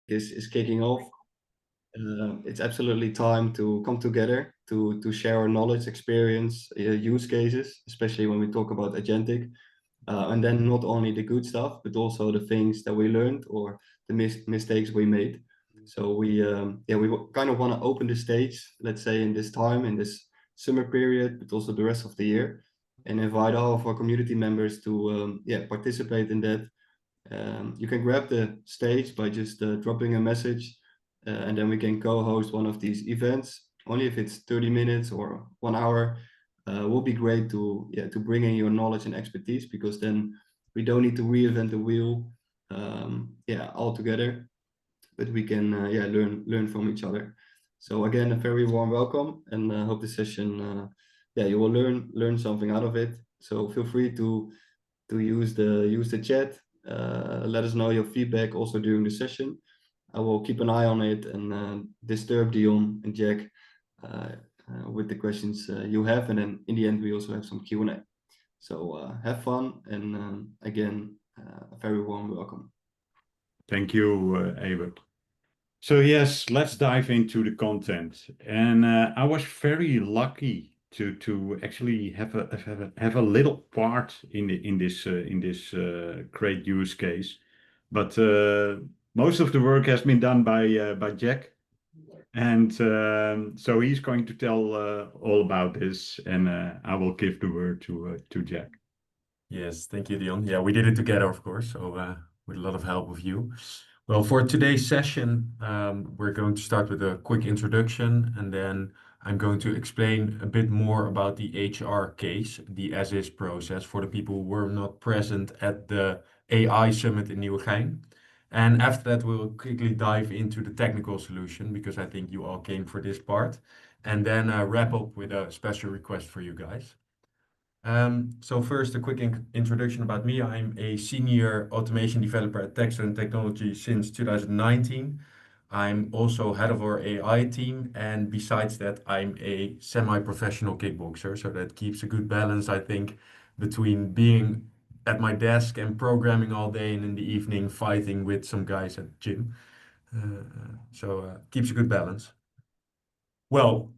is kicking off. It's absolutely time to come together to share our knowledge, experience, use cases, especially when we talk about agentic. And then not only the good stuff, but also the things that we learned or the mistakes we made. So we kind of want to open the stage, let's say in this time, in this summer period, but also the rest of the year, and invite all of our community members to participate in that. You can grab the stage by just dropping a message, and then we can co-host one of these events. Only if it's 30 minutes or 1 hour. Will be great to bring in your knowledge and expertise, because then we don't need to reinvent the wheel all together, but we can learn from each other. So again, a very warm welcome, and hope the session you will learn something out of it. So feel free to use the chat. Let us know your feedback also during the session. I will keep an eye on it and disturb Dion and Jack with the questions you have, and then in the end we also have some Q&A. So have fun, and again, a very warm welcome. Thank you, Ebert. So yes, let's dive into the content. And I was very lucky to actually have a little part in this great use case. But most of the work has been done by Jack, and so he's going to tell all about this, and I will give the word to Jack. Yes, thank you, Dion. Yeah, we did it together, of course, so with a lot of help of you. Well, for today's session, we're going to start with a quick introduction, and then I'm going to explain a bit more about the HR case, the as-is process, for the people who were not present at the AI Summit in Nieuwegein. And after that, we'll quickly dive into the technical solution, because I think you all came for this part, and then wrap up with a special request for you guys. So first, a quick introduction about me. I'm a senior automation developer at Tacstone Technology since 2019. I'm also head of our AI team, and besides that, I'm a semi-professional kickboxer, so that keeps a good balance, I think, between being at my desk and programming all day, and in the evening fighting with some guys at the gym. Keeps a good balance. Well,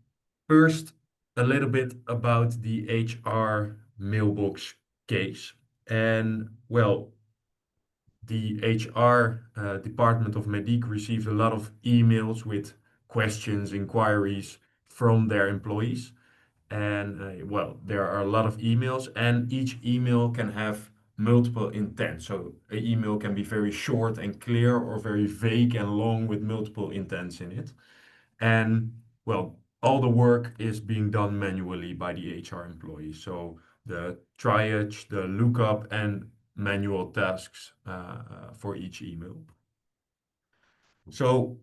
first, a little bit about the HR mailbox case. And well, the HR department of Mediq received a lot of emails with questions, inquiries from their employees. And well, there are a lot of emails, and each email can have multiple intents. So an email can be very short and clear, or very vague and long with multiple intents in it. And well, all the work is being done manually by the HR employees. So the triage, the lookup, and manual tasks for each email. So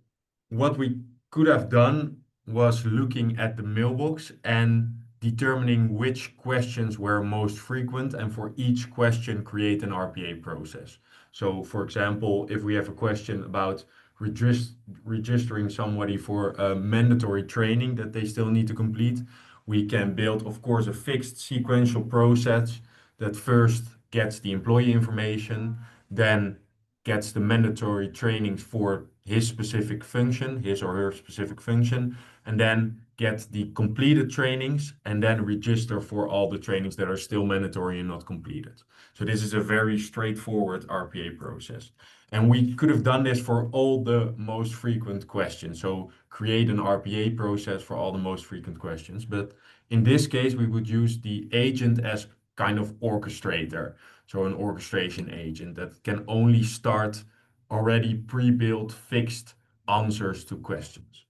what we could have done was looking at the mailbox and determining which questions were most frequent, and for each question create an RPA process. So for example, if we have a question about registering somebody for a mandatory training that they still need to complete, we can build, of course, a fixed sequential process that first gets the employee information, then gets the mandatory trainings for his specific function, his or her specific function, and then get the completed trainings, and then register for all the trainings that are still mandatory and not completed. So this is a very straightforward RPA process. And we could have done this for all the most frequent questions. So create an RPA process for all the most frequent questions. But in this case, we would use the agent as kind of orchestrator. So an orchestration agent that can only start already pre-built fixed answers to questions.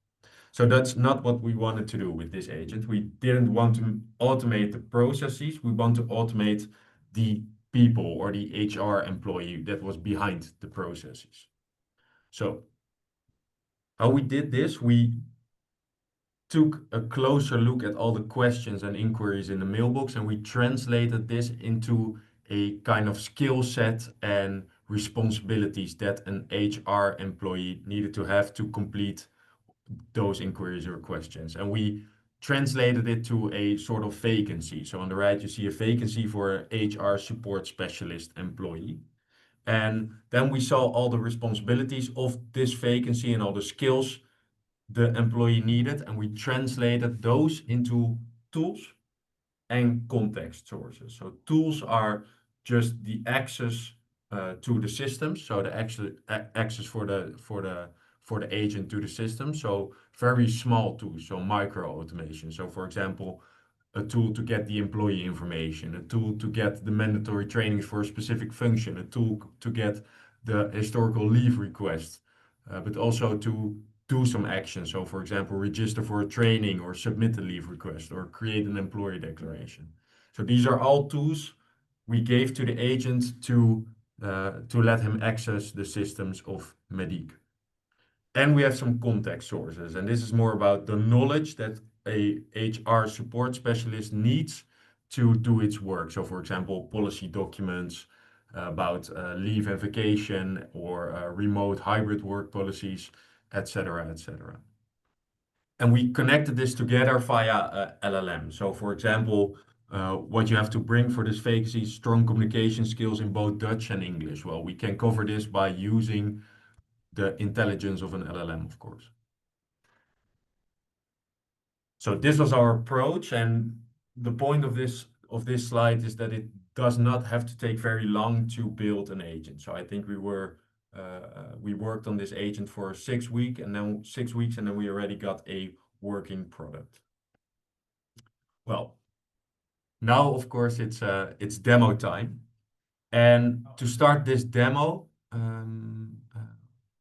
So that's not what we wanted to do with this agent. We didn't want to automate the processes. We want to automate the people, or the HR employee that was behind the processes. So how we did this, we took a closer look at all the questions and inquiries in the mailbox, and we translated this into a kind of skill set and responsibilities that an HR employee needed to have to complete those inquiries or questions. And we translated it to a sort of vacancy. So on the right, you see a vacancy for an HR support specialist employee. And then we saw all the responsibilities of this vacancy and all the skills the employee needed, and we translated those into tools and context sources. So tools are just the access to the system, so the access for the agent to the system. So very small tools, so micro automation. So for example, a tool to get the employee information, a tool to get the mandatory trainings for a specific function, a tool to get the historical leave request, but also to do some action. So for example, register for a training or submit a leave request or create an employee declaration. So these are all tools we gave to the agent to let him access the systems of Mediq. And we have some context sources, and this is more about the knowledge that a HR support specialist needs to do its work. So for example, policy documents about leave and vacation or remote hybrid work policies, etc., etc. And we connected this together via LLM. So for example, what you have to bring for this vacancy is strong communication skills in both Dutch and English. Well, we can cover this by using the intelligence of an LLM, of course. So this was our approach, and the point of this slide is that it does not have to take very long to build an agent. So I think we worked on this agent for 6 weeks, and then we already got a working product. Well, now of course it's demo time, and to start this demo,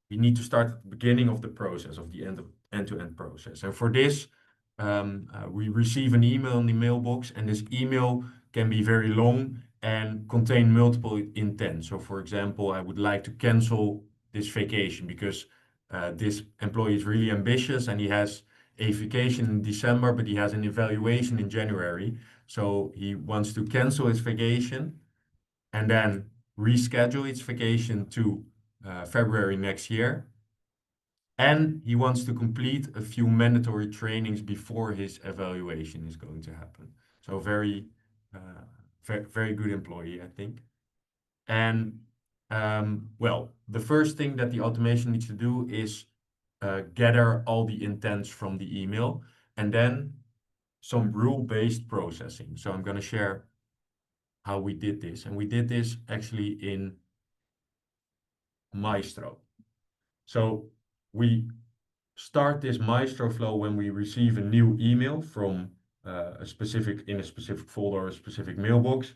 we need to start at the beginning of the process, of the end-to-end process. And for this, we receive an email in the mailbox, and this email can be very long and contain multiple intents. So for example, I would like to cancel this vacation because this employee is really ambitious and he has a vacation in December, but he has an evaluation in January. So he wants to cancel his vacation and then reschedule its vacation to February next year. And he wants to complete a few mandatory trainings before his evaluation is going to happen. So very good employee, I think. And well, the first thing that the automation needs to do is gather all the intents from the email and then some rule-based processing. So I'm going to share how we did this. And we did this actually in Maestro. So we start this Maestro flow when we receive a new email from in a specific folder or a specific mailbox.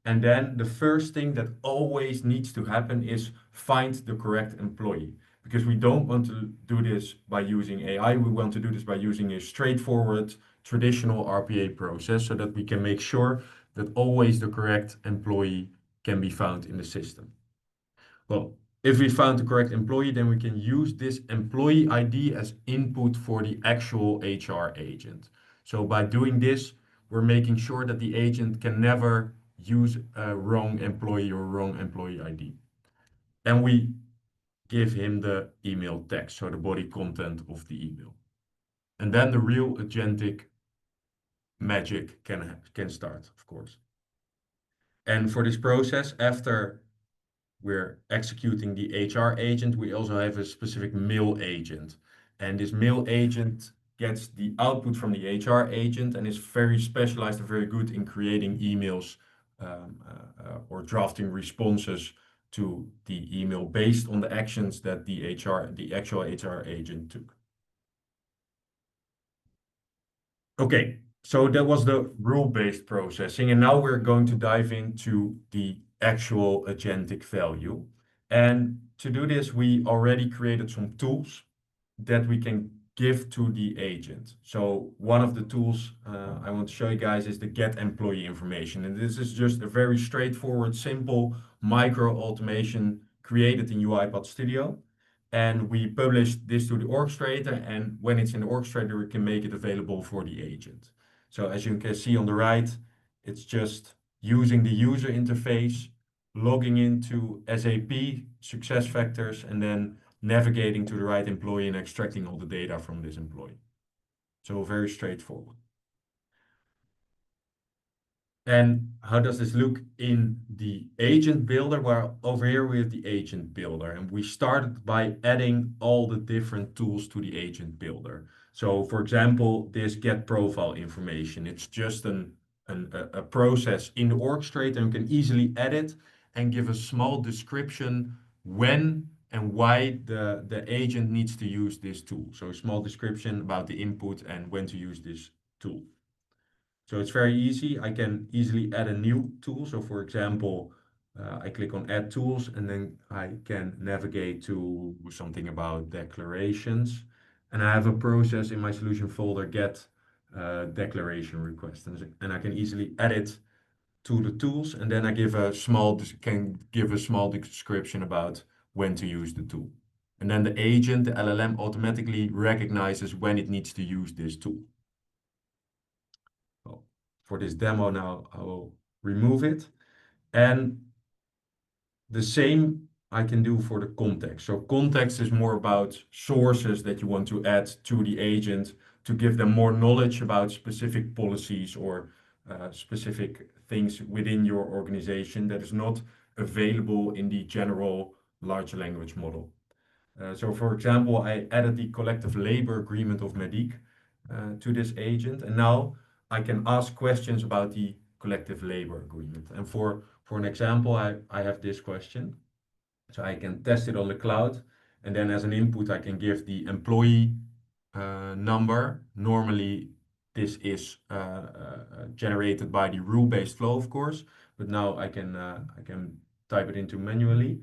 And then the first thing that always needs to happen is find the correct employee. Because we don't want to do this by using AI, we want to do this by using a straightforward traditional RPA process so that we can make sure that always the correct employee can be found in the system. Well, if we found the correct employee, then we can use this employee ID as input for the actual HR agent. So by doing this, we're making sure that the agent can never use a wrong employee or wrong employee ID. And we give him the email text, so the body content of the email. And then the real agentic magic can start, of course. And for this process, after we're executing the HR agent, we also have a specific mail agent. And this mail agent gets the output from the HR agent and is very specialized and very good in creating emails or drafting responses to the email based on the actions that the actual HR agent took. Okay, so that was the rule-based processing, and now we're going to dive into the actual agentic value. And to do this, we already created some tools that we can give to the agent. So one of the tools I want to show you guys is the get employee information. And this is just a very straightforward, simple micro automation created in UiPath Studio. And we publish this to the orchestrator, and when it's in the orchestrator, we can make it available for the agent. So as you can see on the right, it's just using the user interface, logging into SAP SuccessFactors, and then navigating to the right employee and extracting all the data from this employee. So very straightforward. And how does this look in the agent builder? Well, over here we have the agent builder, and we started by adding all the different tools to the agent builder. So for example, this get profile information, it's just a process in the orchestrator and can easily edit and give a small description when and why the agent needs to use this tool. So a small description about the input and when to use this tool. So it's very easy. I can easily add a new tool. So for example, I click on add tools and then I can navigate to something about declarations. And I have a process in my solution folder, get declaration request. And I can easily add it to the tools. And then I can give a small description about when to use the tool. And then the agent, the LLM, automatically recognizes when it needs to use this tool. For this demo now, I will remove it. And the same I can do for the context. So context is more about sources that you want to add to the agent to give them more knowledge about specific policies or specific things within your organization that is not available in the general large language model. So for example, I added the collective labor agreement of Mediq to this agent, and now I can ask questions about the collective labor agreement. And for an example, I have this question. So I can test it on the cloud, and then as an input, I can give the employee number. Normally, this is generated by the rule-based flow, of course, but now I can type it into manually.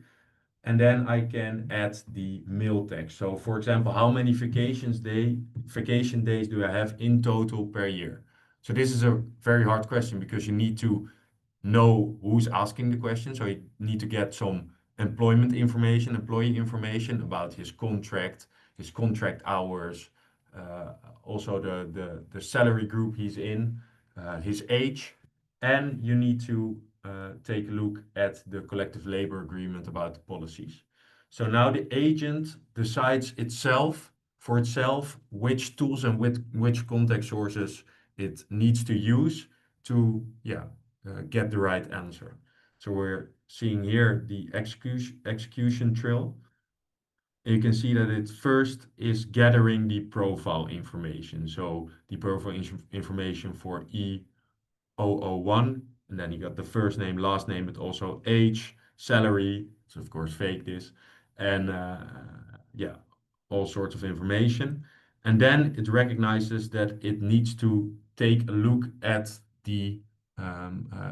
And then I can add the mail text. So for example, how many vacation days do I have in total per year? So this is a very hard question because you need to know who's asking the question. So you need to get some employee information about his contract hours, also the salary group he's in, his age, and you need to take a look at the collective labor agreement about the policies. So now the agent decides for itself which tools and which context sources it needs to use to get the right answer. So we're seeing here the execution trail. And you can see that it first is gathering the profile information. So the profile information for E001, and then you got the first name, last name, but also age, salary. So of course fake this, and all sorts of information. And then it recognizes that it needs to take a look at the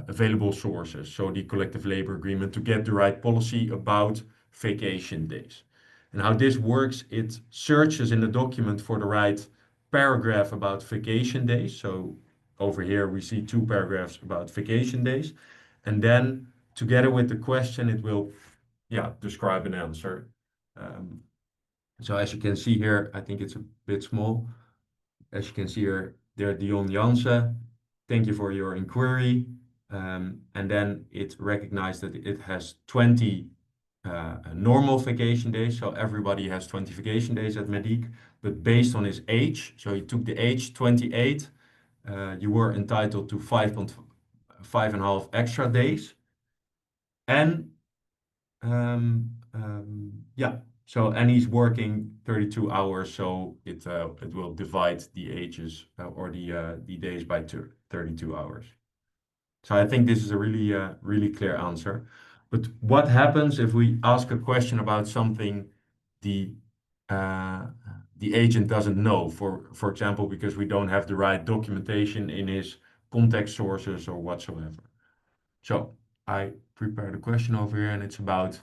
available sources, so the collective labor agreement, to get the right policy about vacation days. And how this works, it searches in the document for the right paragraph about vacation days. So over here we see 2 paragraphs about vacation days. And then together with the question, it will describe an answer. So as you can see here, I think it's a bit small. As you can see here, there, Dion Jansen, thank you for your inquiry. And then it recognized that it has 20 normal vacation days. So everybody has 20 vacation days at Mediq, but based on his age. So he took the age 28. You were entitled to 5.5 extra days. And and he's working 32 hours, so it will divide the ages or the days by 32 hours. So I think this is a really clear answer. But what happens if we ask a question about something the agent doesn't know, for example, because we don't have the right documentation in his context sources or whatsoever? So I prepared a question over here, and it's about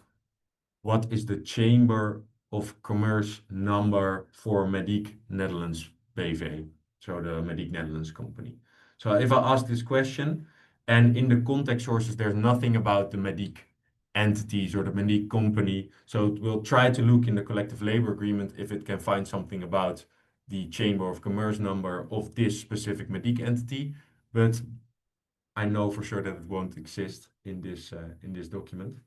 what is the Chamber of Commerce number for Mediq Netherlands BV, so the Mediq Netherlands company. So if I ask this question, and in the context sources, there's nothing about the Mediq entities or the Mediq company, so it will try to look in the collective labor agreement if it can find something about the Chamber of Commerce number of this specific Mediq entity, but I know for sure that it won't exist in this document.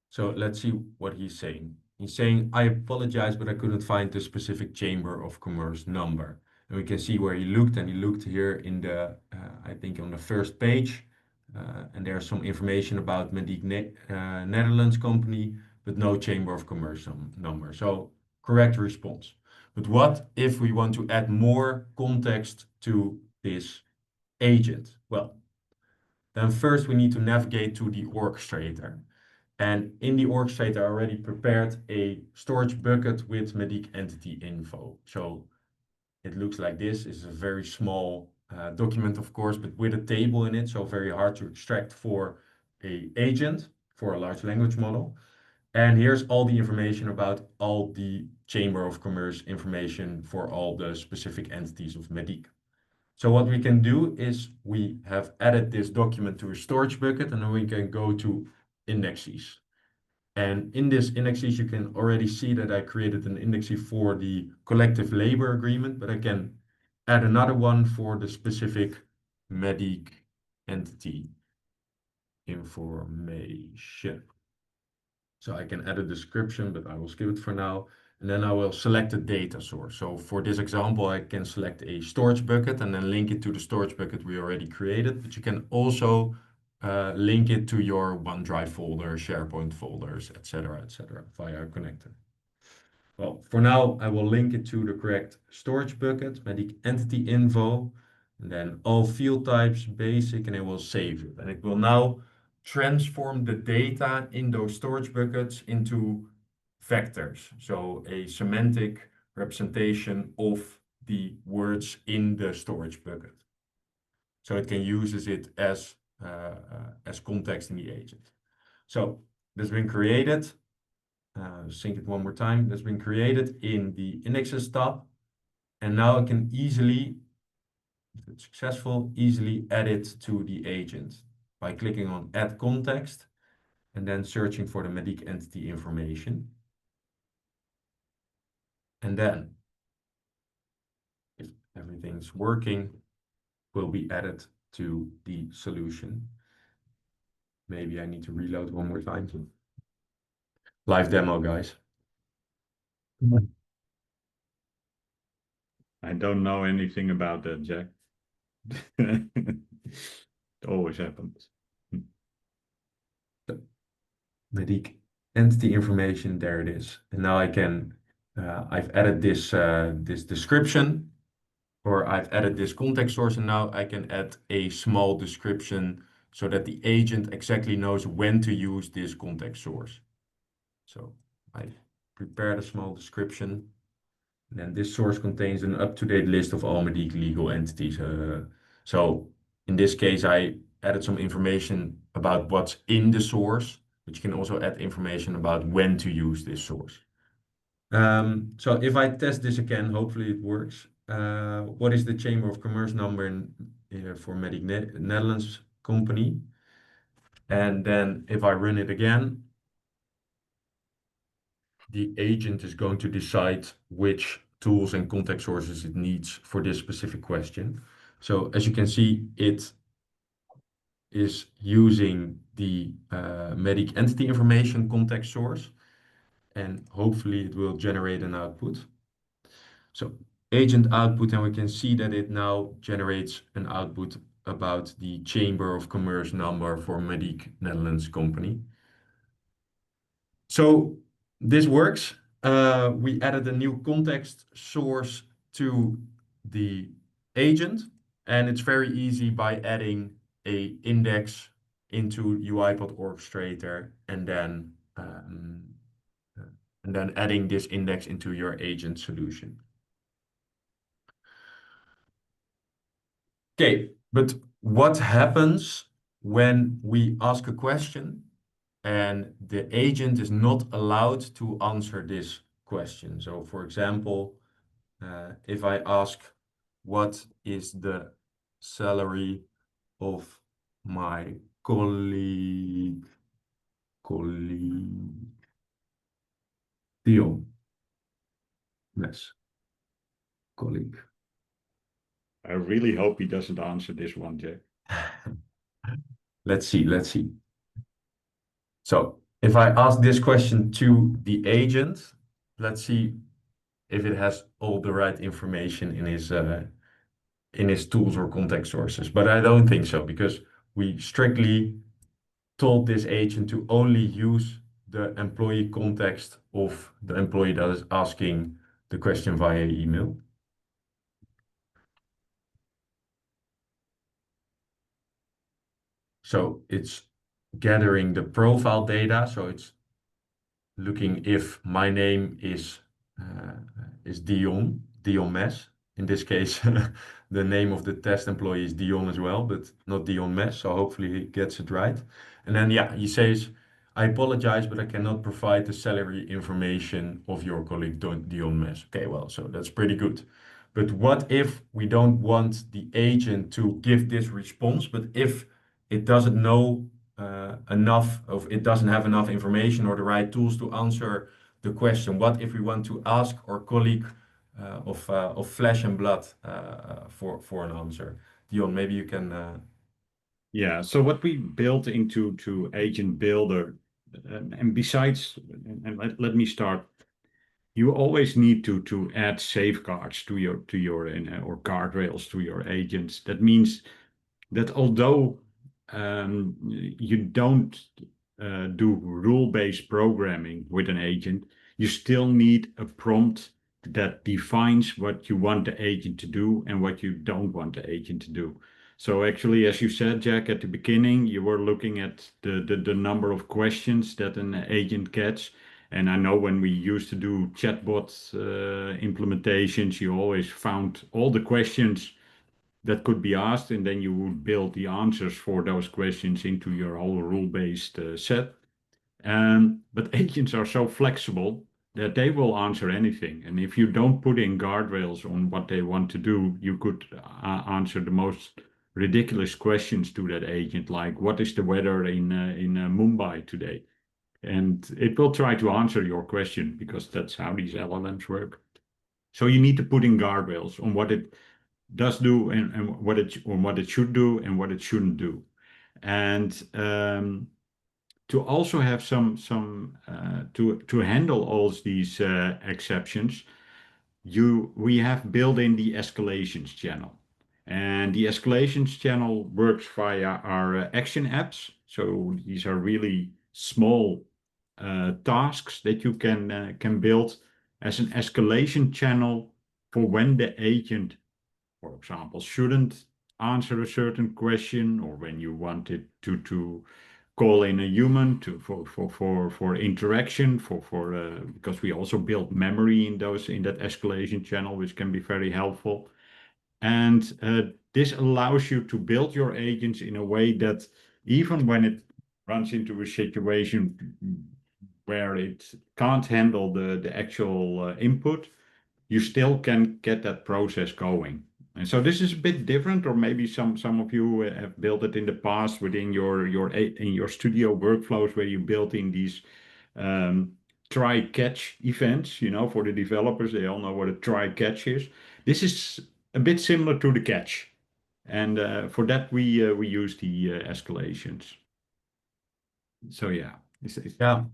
So let's see what he's saying. He's saying, I apologize, but I couldn't find the specific Chamber of Commerce number. And we can see where he looked, and he looked here in the, I think on the first page. And there's some information about Mediq Netherlands company, but no Chamber of Commerce number. So correct response. But what if we want to add more context to this agent? Well, then first we need to navigate to the orchestrator. And in the orchestrator, I already prepared a storage bucket with Mediq entity info. So it looks like this. It's a very small document, of course, but with a table in it, so very hard to extract for an agent, for a large language model. And here's all the information about all the Chamber of Commerce information for all the specific entities of Mediq. So what we can do is we have added this document to a storage bucket, and then we can go to indexes. And in this indexes, you can already see that I created an indexes for the collective labor agreement, but I can add another one for the specific Mediq entity information. So I can add a description, but I will skip it for now. And then I will select a data source. So for this example, I can select a storage bucket and then link it to the storage bucket we already created. But you can also link it to your OneDrive folder, SharePoint folders, etc., via a connector. Well, for now, I will link it to the correct storage bucket, Mediq entity info, and then all field types, basic, and it will save it. And it will now transform the data in those storage buckets into vectors. So a semantic representation of the words in the storage bucket. So it can use it as context in the agent. So that's been created. Sync it one more time. That's been created in the indexes tab. And now I can easily, if it's successful, easily add it to the agent by clicking on add context and then searching for the Mediq entity information. And then, if everything's working, will be added to the solution. Maybe I need to reload one more time. Live demo, guys. I don't know anything about that, Jack. It always happens. Mediq entity information, there it is. And now I can, I've added this description, or I've added this context source, and now I can add a small description so that the agent exactly knows when to use this context source. So I prepared a small description. And then this source contains an up-to-date list of all Mediq legal entities. So in this case, I added some information about what's in the source, but you can also add information about when to use this source. So if I test this again, hopefully it works. What is the Chamber of Commerce number for Mediq Netherlands company? And then if I run it again, the agent is going to decide which tools and context sources it needs for this specific question. So as you can see, it is using the Mediq entity information context source, and hopefully it will generate an output. So agent output, and we can see that it now generates an output about the Chamber of Commerce number for Mediq Netherlands company. So this works. We added a new context source to the agent, and it's very easy by adding a index into UiPath Orchestrator and then adding this index into your agent solution. Okay, but what happens when we ask a question and the agent is not allowed to answer this question? So for example, if I ask, what is the salary of my colleague Dion? Yes, colleague. I really hope he doesn't answer this one, Jack. Let's see. So if I ask this question to the agent, let's see if it has all the right information in his tools or context sources. But I don't think so, because we strictly told this agent to only use the employee context of the employee that is asking the question via email. So it's gathering the profile data. So it's looking if my name is Dion Mess. In this case, the name of the test employee is Dion as well, but not Dion Mess. So hopefully he gets it right. And then, yeah, he says, I apologize, but I cannot provide the salary information of your colleague Dion Mess. Okay, well, so that's pretty good. But what if we don't want the agent to give this response, but if it doesn't know enough of, it doesn't have enough information or the right tools to answer the question? What if we want to ask our colleague of flesh and blood for an answer? Dion, maybe you can. Yeah, so what we built into Agent Builder, and besides, and let me start. You always need to add safeguards to your or guardrails to your agents. That means that although you don't do rule-based programming with an agent, you still need a prompt that defines what you want the agent to do and what you don't want the agent to do. So actually, as you said, Jack, at the beginning, you were looking at the number of questions that an agent gets. And I know when we used to do chatbot implementations, you always found all the questions that could be asked, and then you would build the answers for those questions into your whole rule-based set. But agents are so flexible that they will answer anything. And if you don't put in guardrails on what they want to do, you could answer the most ridiculous questions to that agent, like what is the weather in Mumbai today? And it will try to answer your question because that's how these LLMs work. So you need to put in guardrails on what it does do and what it should do and what it shouldn't do. And to also have some to handle all these exceptions, we have built in the escalations channel. And the escalations channel works via our action apps. So these are really small tasks that you can build as an escalation channel for when the agent, for example, shouldn't answer a certain question, or when you want it to call in a human for interaction because we also build memory in that escalation channel, which can be very helpful. And this allows you to build your agents in a way that even when it runs into a situation where it can't handle the actual input, you still can get that process going. And so this is a bit different, or maybe some of you have built it in the past within your studio workflows, where you built in these try catch events. For the developers, they all know what a try catch is. This is a bit similar to the catch, and for that we use the escalations. So yeah, Yeah.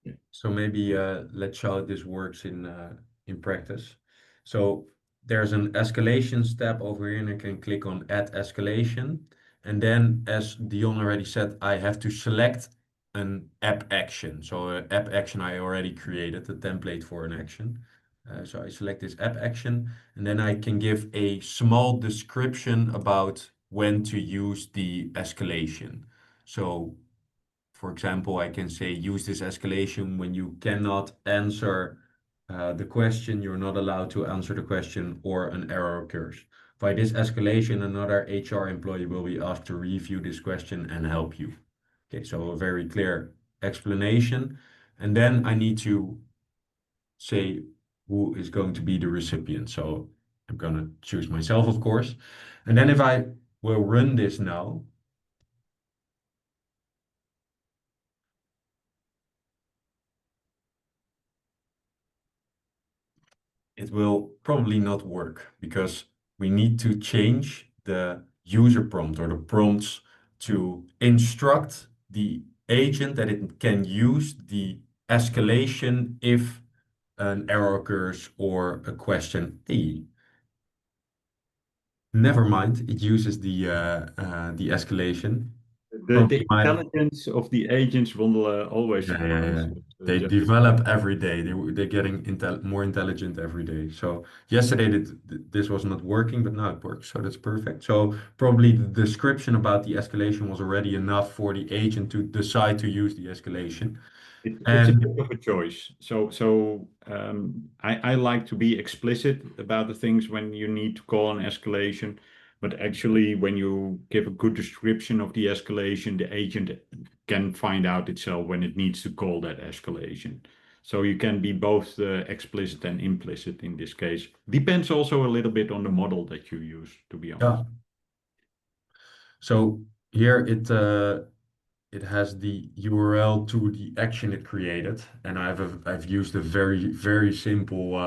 Yeah. So maybe let's show how this works in practice. So there's an escalation step over here, and I can click on Add Escalation. And then, as Dion already said, I have to select an app action. So an app action I already created, the template for an action. So I select this app action, and then I can give a small description about when to use the escalation. So for example, I can say use this escalation when you cannot answer the question, you're not allowed to answer the question, or an error occurs. By this escalation, another HR employee will be asked to review this question and help you. Okay, so a very clear explanation. And then I need to say who is going to be the recipient. So I'm going to choose myself, of course. And then if I will run this now, it will probably not work, because we need to change the user prompt or the prompts to instruct the agent that it can use the escalation if an error occurs or a question, hey, never mind, it uses the escalation. The intelligence of the agents will always surprise. They develop every day. They're getting more intelligent every day. So yesterday this was not working, but now it works. So that's perfect. So probably the description about the escalation was already enough for the agent to decide to use the escalation. It's a bit of a choice. I like to be explicit about the things when you need to call an escalation. But actually, when you give a good description of the escalation, the agent can find out itself when it needs to call that escalation. So you can be both explicit and implicit in this case. Depends also a little bit on the model that you use, to be honest. Yeah. So here it has the URL to the action it created, and I've used a very simple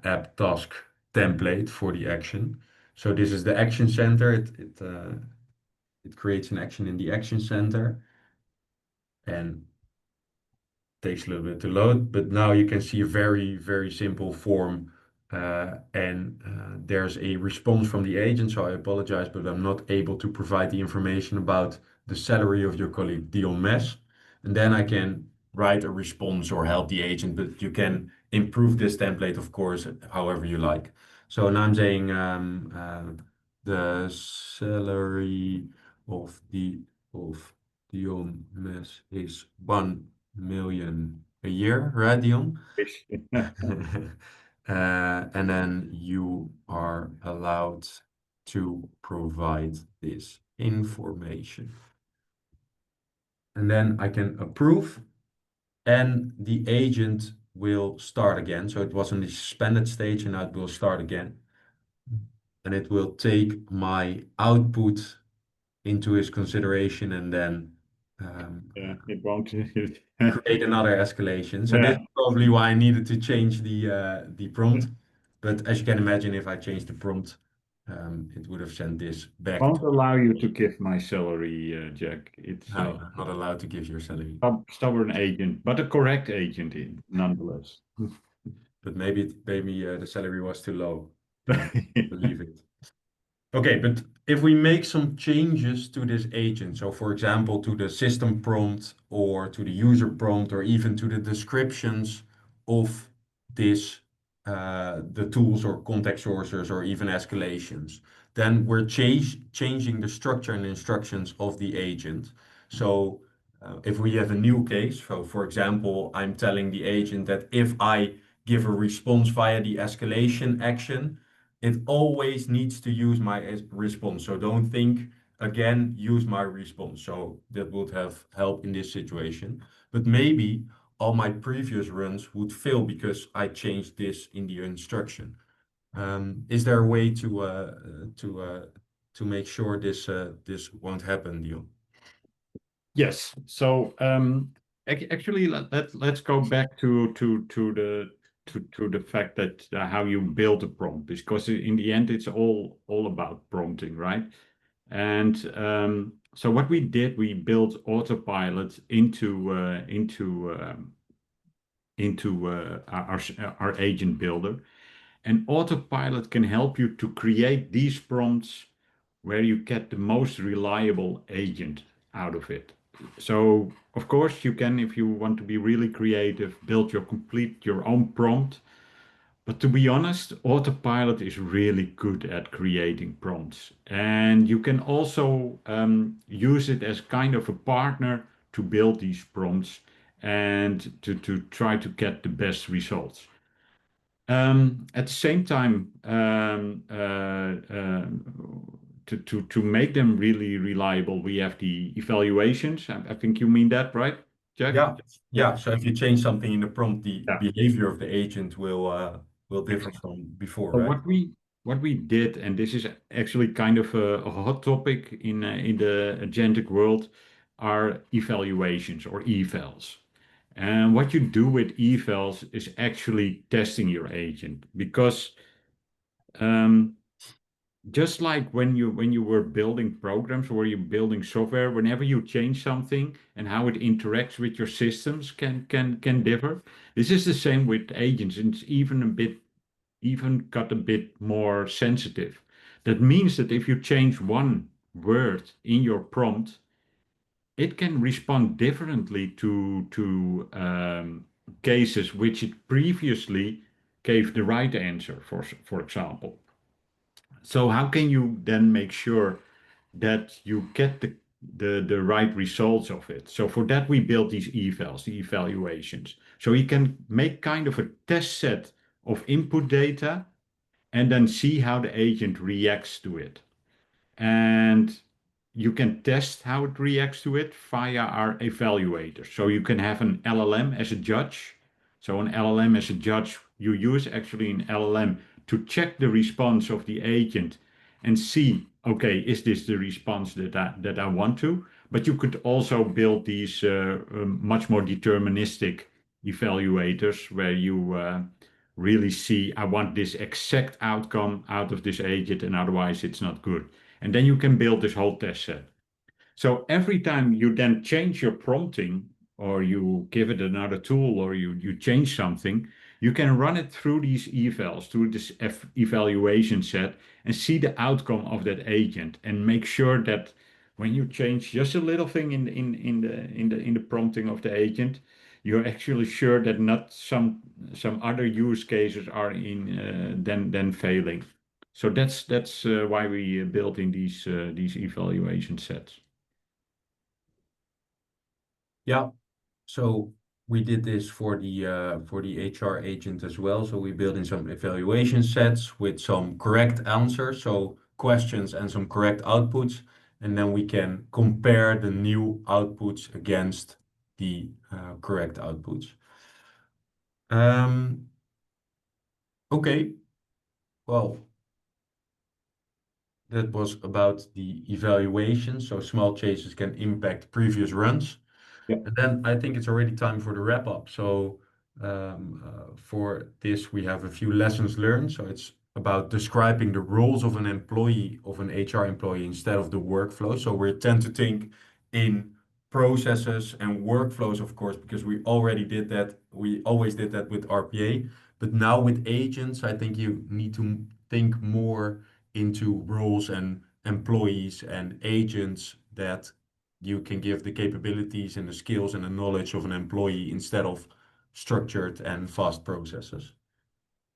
app task template for the action. So this is the action center. It creates an action in the action center and takes a little bit to load, but now you can see a very simple form, and there's a response from the agent. So I apologize, but I'm not able to provide the information about the salary of your colleague Dion. And then I can write a response or help the agent, but you can improve this template, of course, however you like. So now I'm saying the salary of Dion is 1 million a year, right, Dion? And then you are allowed to provide this information. And then I can approve, and the agent will start again. So it was in the suspended stage, and now it will start again. And it will take my output into his consideration, and then it won't create another escalation. So this is probably why I needed to change the prompt. But as you can imagine, if I change the prompt, it would have sent this back. Won't allow you to give my salary, Jack. It's No, I'm not allowed to give your salary. Stubborn agent, but a correct agent nonetheless. But maybe the salary was too low. Believe it. Okay, but if we make some changes to this agent, so for example, to the system prompt or to the user prompt or even to the descriptions of this, the tools or context sources or even escalations, then we're changing the structure and instructions of the agent. So if we have a new case, so for example, I'm telling the agent that if I give a response via the escalation action, it always needs to use my response. So don't think again, use my response. So that would have help in this situation. But maybe all my previous runs would fail because I changed this in the instruction. Is there a way to make sure this won't happen, Dion? Yes. So actually, let's go back to the fact that how you build a prompt, because in the end it's all about prompting, right? And so what we did, we built autopilot into our agent builder, and autopilot can help you to create these prompts where you get the most reliable agent out of it. So of course you can, if you want to be really creative, build your own prompt. But to be honest, autopilot is really good at creating prompts. And you can also use it as kind of a partner to build these prompts and to try to get the best results. At the same time, to make them really reliable, we have the evaluations. I think you mean that, right, Jack? Yeah. So if you change something in the prompt, the behavior of the agent will differ from before, right? What we did, and this is actually kind of a hot topic in the agentic world, are evaluations or evals. And what you do with evals is actually testing your agent, because just like when you were building programs or you're building software, whenever you change something and how it interacts with your systems can differ. This is the same with agents, and it's even got a bit more sensitive. That means that if you change one word in your prompt, it can respond differently to cases which it previously gave the right answer, for example. So how can you then make sure that you get the right results of it? So for that, we built these evals, the evaluations. So you can make kind of a test set of input data and then see how the agent reacts to it. And you can test how it reacts to it via our evaluator. So you can have an LLM as a judge. So an LLM as a judge, you use actually an LLM to check the response of the agent and see, okay, is this the response that I want to? But you could also build these much more deterministic evaluators where you really see, I want this exact outcome out of this agent, and otherwise it's not good. And then you can build this whole test set. So every time you then change your prompting or you give it another tool or you change something, you can run it through these evals, through this evaluation set and see the outcome of that agent and make sure that when you change just a little thing in the prompting of the agent, you're actually sure that not some other use cases are in then failing. So that's why we built in these evaluation sets. Yeah. So we did this for the HR agent as well. So we built in some evaluation sets with some correct answers, so questions and some correct outputs, and then we can compare the new outputs against the correct outputs. Okay, well, that was about the evaluation. So small changes can impact previous runs. Yeah. And then I think it's already time for the wrap up. So for this, we have a few lessons learned. So it's about describing the roles of an employee, of an HR employee, instead of the workflow. So we tend to think in processes and workflows, of course, because we already did that. We always did that with RPA. But now with agents, I think you need to think more into roles and employees and agents that you can give the capabilities and the skills and the knowledge of an employee instead of structured and fast processes.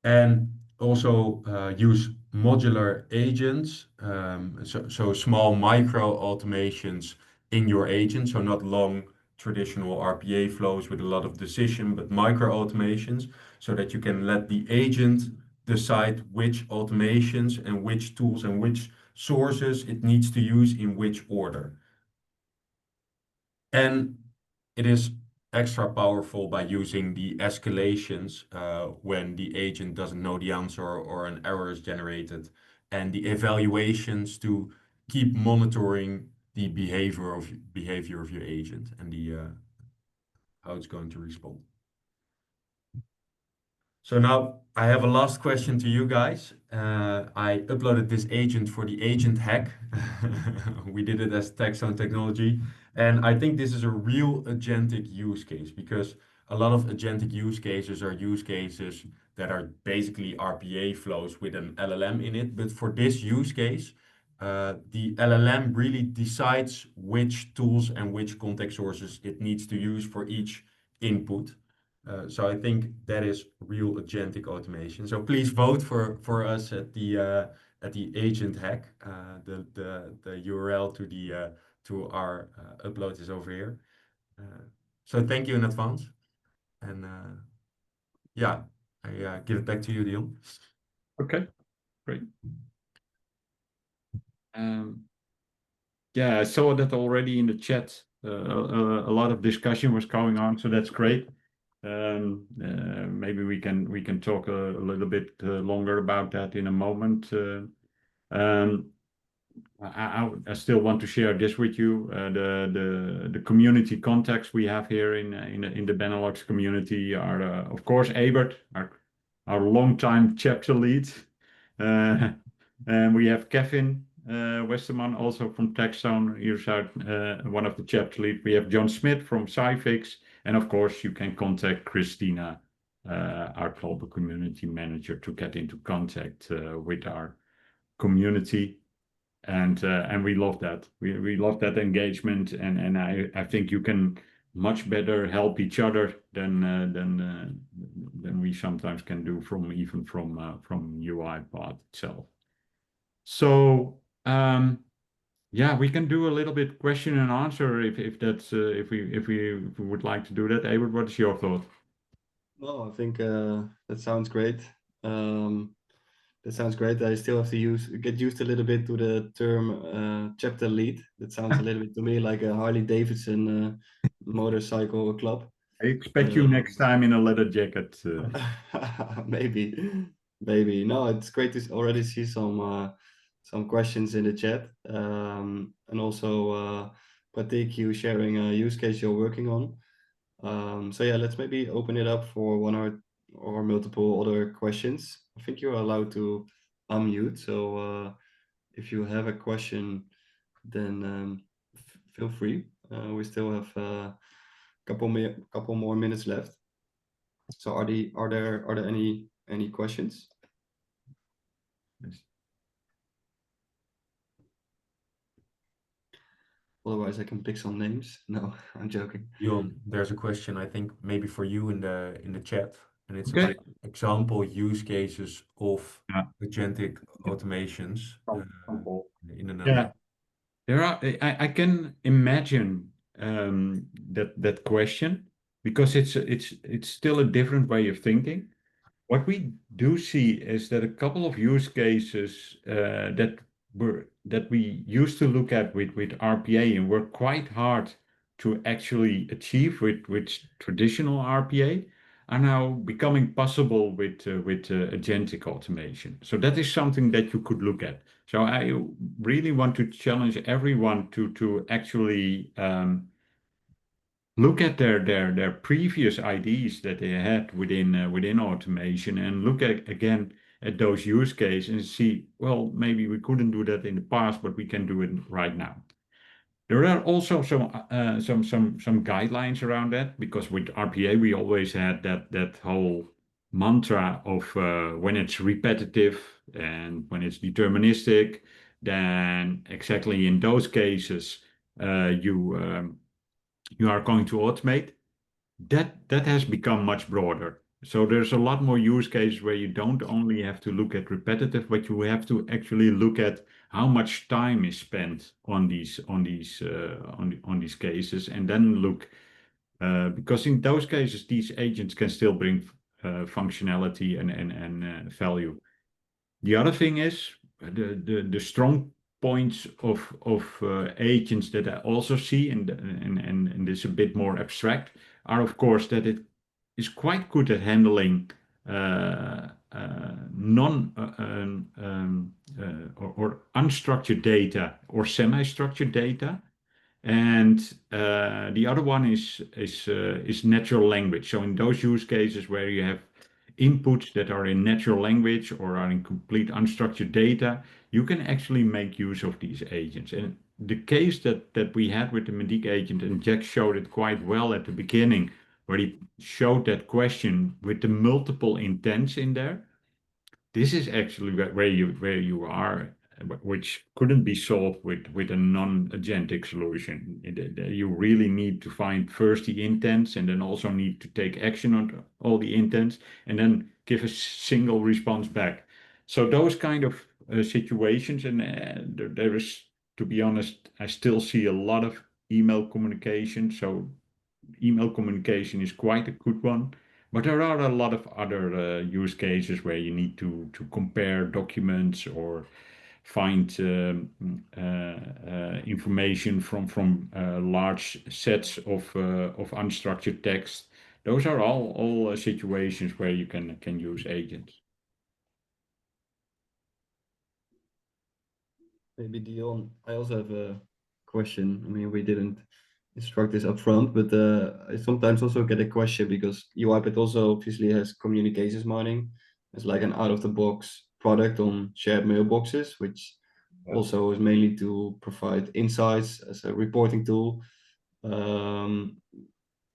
And also use modular agents, so small micro automations in your agent, so not long traditional RPA flows with a lot of decision, but micro automations, so that you can let the agent decide which automations and which tools and which sources it needs to use in which order. And it is extra powerful by using the escalations when the agent doesn't know the answer or an error is generated, and the evaluations to keep monitoring the behavior of your agent and the how it's going to respond. So now I have a last question to you guys. I uploaded this agent for the agent hack. We did it as Tacstone Technology. And I think this is a real agentic use case, because a lot of agentic use cases are use cases that are basically RPA flows with an LLM in it. But for this use case, the LLM really decides which tools and which context sources it needs to use for each input. So I think that is real agentic automation. So please vote for us at the agent hack. The URL to our upload is over here. So thank you in advance. And yeah, I give it back to you, Dion. Okay, great. Yeah, I saw that already in the chat. A lot of discussion was going on, so that's great. Maybe we can talk a little bit longer about that in a moment. I still want to share this with you. The community contacts we have here in the Benelux community are of course Ebert, our longtime chapter lead. And we have Kevin Westerman, also from Tacstone. Here's one of the chapter lead. We have John Smith from Cyfix. And of course, you can contact Christina, our global community manager, to get into contact with our community. And we love that. We love that engagement. And I think you can much better help each other than we sometimes can do from UiPath itself. So yeah, we can do a little bit question and answer if that's if we would like to do that. Ewout, what is your thought? Well, I think that sounds great. That sounds great. I still have to get used a little bit to the term chapter lead. That sounds a little bit to me like a Harley Davidson motorcycle club. I expect you next time in a leather jacket. Maybe. No, it's great to already see some questions in the chat, and also Pratik, you sharing a use case you're working on. So yeah, let's maybe open it up for one or multiple other questions. I think you're allowed to unmute. So if you have a question, then feel free. We still have a couple more minutes left. So are there any questions? Yes. Otherwise, I can pick some names. No, I'm joking. Dion, there's a question I think maybe for you in the chat, and it's Okay. about example use cases of Yeah. agentic automations in a nutshell. Yeah. There are. I can imagine that question, because it's still a different way of thinking. What we do see is that a couple of use cases that we used to look at with RPA and work quite hard to actually achieve with traditional RPA are now becoming possible with agentic automation. So that is something that you could look at. So I really want to challenge everyone to actually look at their previous IDs that they had within automation, and look again at those use cases and see, well, maybe we couldn't do that in the past, but we can do it right now. There are also some guidelines around that, because with RPA we always had that whole mantra of when it's repetitive and when it's deterministic, then exactly in those cases you are going to automate. That has become much broader. So there's a lot more use cases where you don't only have to look at repetitive, but you have to actually look at how much time is spent on these cases, and then look because in those cases these agents can still bring functionality and value. The other thing is the strong points of agents that I also see, and this is a bit more abstract, are of course that it is quite good at handling or unstructured data or semi-structured data. And the other one is natural language. So in those use cases where you have inputs that are in natural language or are in complete unstructured data, you can actually make use of these agents. And the case that we had with the Mediq agent, and Jack showed it quite well at the beginning, where he showed that question with the multiple intents in there. This is actually where you are, which couldn't be solved with a non-agentic solution. You really need to find first the intents, and then also need to take action on all the intents, and then give a single response back. So those kind of situations, and there is, to be honest, I still see a lot of email communication. So email communication is quite a good one. But there are a lot of other use cases where you need to compare documents or find information from large sets of unstructured text. Those are all situations where you can use agents. Maybe Dion, I also have a question. I mean, we didn't instruct this up front, but I sometimes also get a question because UiPath also obviously has communications mining. It's like an out-of-the-box product on shared mailboxes, which also is mainly to provide insights as a reporting tool.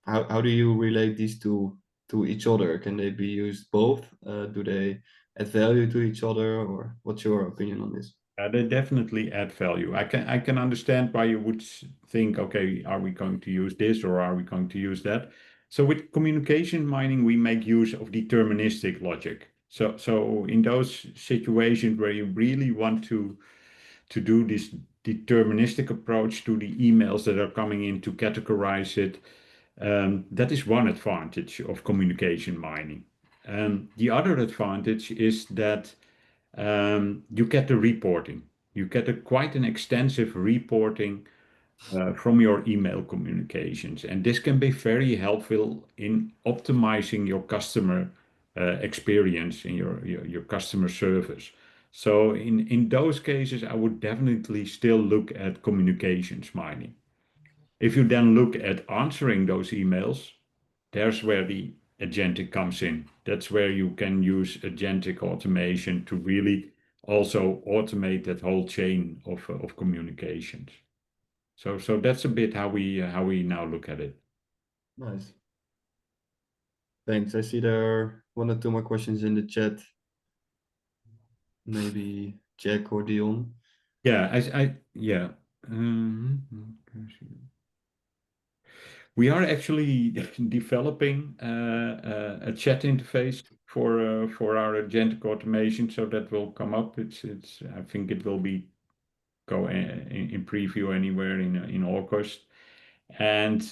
How do you relate these two to each other? Can they be used both? Do they add value to each other, or what's your opinion on this? They definitely add value. I can understand why you would think, okay, are we going to use this or are we going to use that? So with communication mining, we make use of deterministic logic. So in those situations where you really want to do this deterministic approach to the emails that are coming in to categorize it, that is one advantage of communication mining. The other advantage is that you get the reporting. You get quite an extensive reporting from your email communications, and this can be very helpful in optimizing your customer experience in your customer service. So in those cases, I would definitely still look at communications mining. If you then look at answering those emails, there's where the agentic comes in. That's where you can use agentic automation to really also automate that whole chain of communications. So that's a bit how we now look at it. Nice. Thanks. I see there are one or two more questions in the chat. Maybe Jack or Dion. Yeah, we are actually developing a chat interface for our agentic automation, so that will come up. I think it will be go in preview anywhere in August. And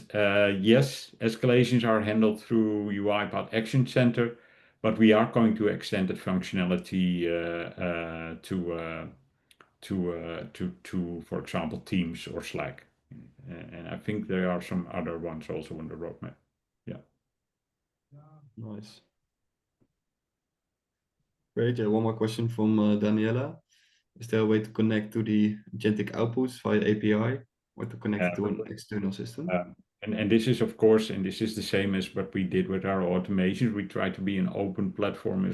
yes, escalations are handled through UiPath Action Center, but we are going to extend that functionality to, for example, Teams or Slack. And I think there are some other ones also on the roadmap. Yeah. Nice. Great. Yeah, one more question from Daniela. Is there a way to connect to the agentic outputs via API or to connect to an external system? And this is, of course, and this is the same as what we did with our automation. We try to be an open platform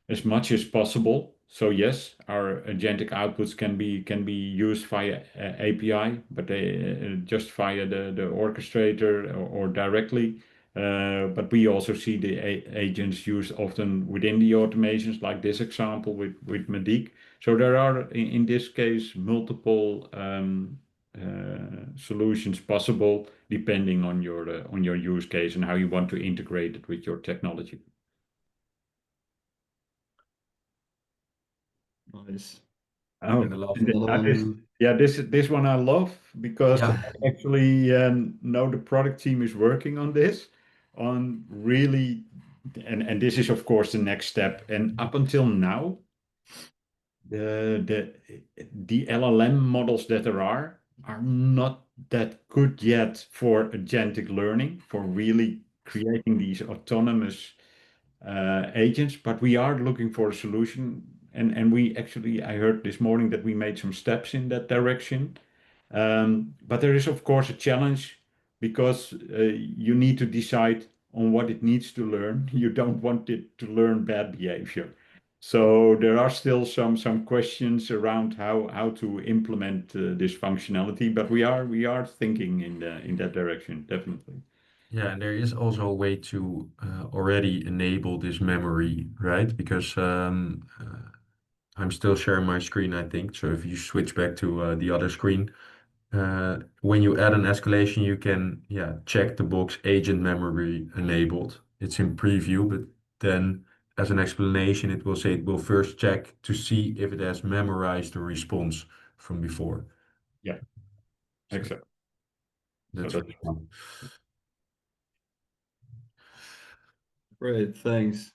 as much as possible. So yes, our agentic outputs can be used via API, but they just via the orchestrator or directly. But we also see the agents used often within the automations, like this example with Mediq. So there are in this case multiple solutions possible depending on your use case and how you want to integrate it with your technology. Nice. Oh, And the last one. this one I love because Yeah. I actually know the product team is working on this, on really, and this is of course the next step. And up until now, the LLM models that there are not that good yet for agentic learning, for really creating these autonomous agents, but we are looking for a solution. And we actually, I heard this morning that we made some steps in that direction. But there is, of course, a challenge because you need to decide on what it needs to learn. You don't want it to learn bad behavior. So there are still some questions around how to implement this functionality, but we are thinking in that direction, definitely. Yeah, and there is also a way to already enable this memory, right? Because I'm still sharing my screen, I think. So if you switch back to the other screen, when you add an escalation, you can, check the box agent memory enabled. It's in preview, but then as an explanation, it will say it will first check to see if it has memorized the response from before. Yeah, So exactly. that's So really fun. Great, thanks.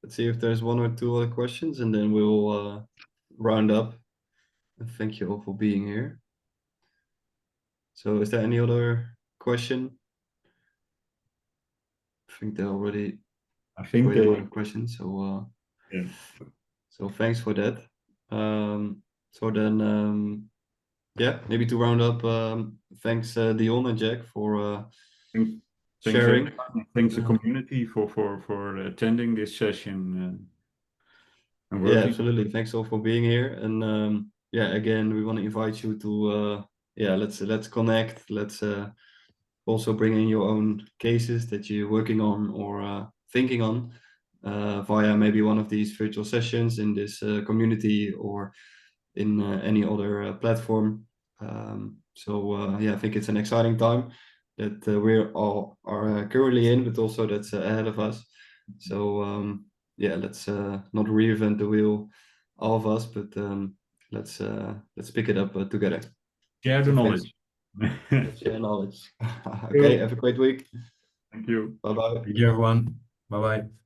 Let's see if there's one or two other questions, and then we'll round up. And thank you all for being here. So is there any other question? I think there are already quite a lot of questions. So yeah. so thanks for that. So then yeah, maybe to round up, thanks Dion and Jack for Thanks sharing. everyone. Thanks the community for attending this session. and Yeah, working. absolutely. Thanks all for being here. And yeah, again, we want to invite you to yeah, let's connect. Let's also bring in your own cases that you're working on or thinking on via maybe one of these virtual sessions in this community or in any other platform. So yeah, I think it's an exciting time that we're all are currently in, but also that's ahead of us. So yeah, let's not reinvent the wheel, all of us, but let's pick it up together. Share the So thanks. knowledge. Let's share knowledge. Okay, have a great week. Thank you. Bye bye. Thank you, everyone. Bye bye.